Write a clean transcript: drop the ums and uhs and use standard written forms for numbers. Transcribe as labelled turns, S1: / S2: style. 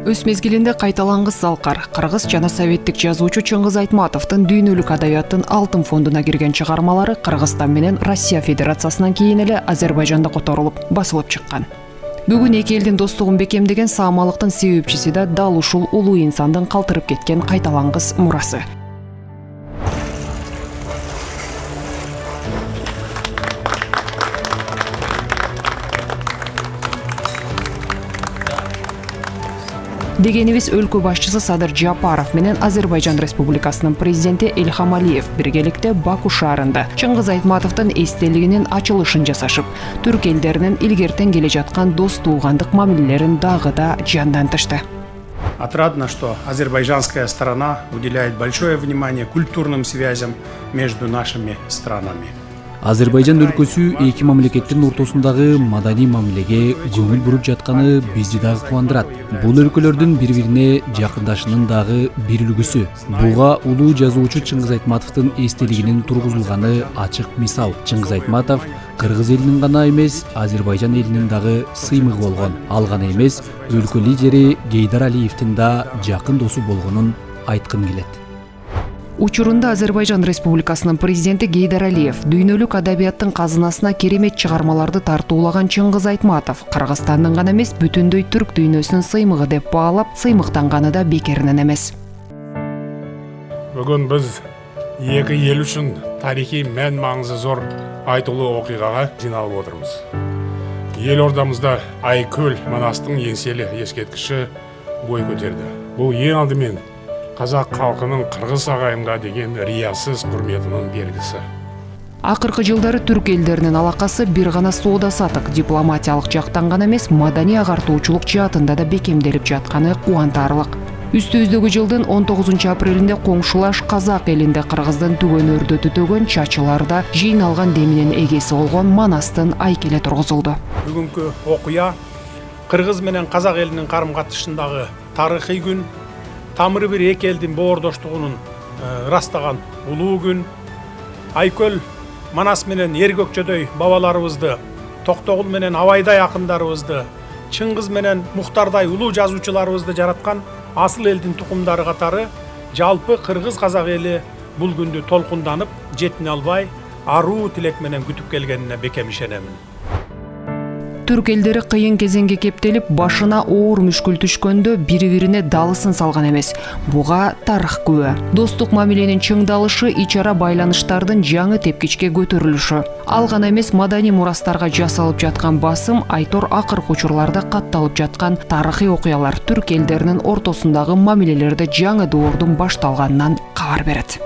S1: Өз мезгилинде кайталангыс залкар кыргыз жана советтик жазуучу Чыңгыз Айтматовдун дүйнөлүк адабияттын алтын фондуна кирген чыгармалары Кыргызстан менен Россия Федерациясынан кийин эле Азербайжанда которулуп басылып чыккан. Бүгүн эки элдин достугун бекемдеген саамалыктын себепчиси да дал ушул улуу инсандын калтырып кеткен кайталангыс мурасы. Дегенибиз өлкө башчысы Садыр Жапаров менен Азербайжан Республикасынын президенти Ильхам Алиев биргеликте Баку шаарында Чыңгыз Айтматовдун эстелигинин ачылышын жасашып, түрк элдеринин илгертен келе жаткан дос туугандык мамилелерин дагы да жандантышты.
S2: Отрадно, что азербайджанская сторона уделяет большое внимание культурным связям между нашими странами.
S3: Азербайжан өлкөсү эки мамлекеттин ортосундагы маданий мамилеге көңүл буруп жатканы бизди дагы кубандырат. Бул өлкөлөрдүн бири-бирине жакындашынын дагы бир үлгүсү. Буга улуу жазуучу Чыңгыз Айтматовдун эстелигинин тургузулганы ачык мисал. Чыңгыз Айтматов кыргыз элинин гана эмес, Азербайжан элинин дагы сыймыгы болгон. Ал гана эмес, өлкө лидери Гейдар Алиевдин да жакын досу болгонун айткым келет.
S1: Учурунда Азербайжан Республикасынын президенти Гейдар Алиев дүйнөлүк адабияттын казынасына керемет чыгармаларды тартуулаган Чыңгыз Айтматов Кыргызстандын гана эмес, бүтүндөй түрк дүйнөсүнүн сыймыгы деп баалап, сыймыктанганы да бекеринен эмес.
S4: Бүгүн биз эки эл үчүн тарихий мән маңызы зор айтылуу окуйгага жиналып отурбуз. Эл ордамызда Айкөл Манастын еңселі ескерткичи бой көтерди. Бул эң алдымен Қазақ халқының қырғыз ағайынға деген риясыз құрметінің белгісі.
S1: Акыркы жылдары түрк элдеринин алакасы бир гана соода-саттык, дипломатиялык жактан гана эмес, маданий агартуучулук жаатында да бекемделип жатканы кубантарлык. Үстүбүздөгү жылдын 19 апрелинде коңшулаш Казак элинде кыргыздын түгөн өрдөтү төгөн чачыларда жыйналган деминин эгеси болгон Манастын айкеле тургузулду.
S2: Бүгүнкү окуя кыргыз менен казак элинин карым-катышындагы тарыхый күн, тамыры bir эки элдин боордоштугунун ырастаган улуу күн. Айкөл Манас менен Эркөкчөдөй бабаларыбызды, Токтогул менен Абайдай акындарыбызды, Чыңгыз менен Мухтардай улуу жазуучуларыбызды жараткан асыл элдин тукумдары катары жалпы кыргыз казак эли бул күндү толкунданып, жетине албай, аруу тилек менен күтүп келгенине бекем ишенемин.
S1: Түрк элдери кыйын кезеңге кептелип, башына оор мүшкүл түшкөндө бири-бирине далысын салган эмес. Буга тарых күбө. Достук мамиленин чыңдалышы, ичара байланыштардын жаңы тепкичке көтөрүлүшү. Ал гана эмес, маданий мурастарга жасалып жаткан басым, айтор акыркы учурларда катталып жаткан тарыхый окуялар түрк элдеринин ортосундагы мамилелерде жаңы доордун башталганынан кабар берет.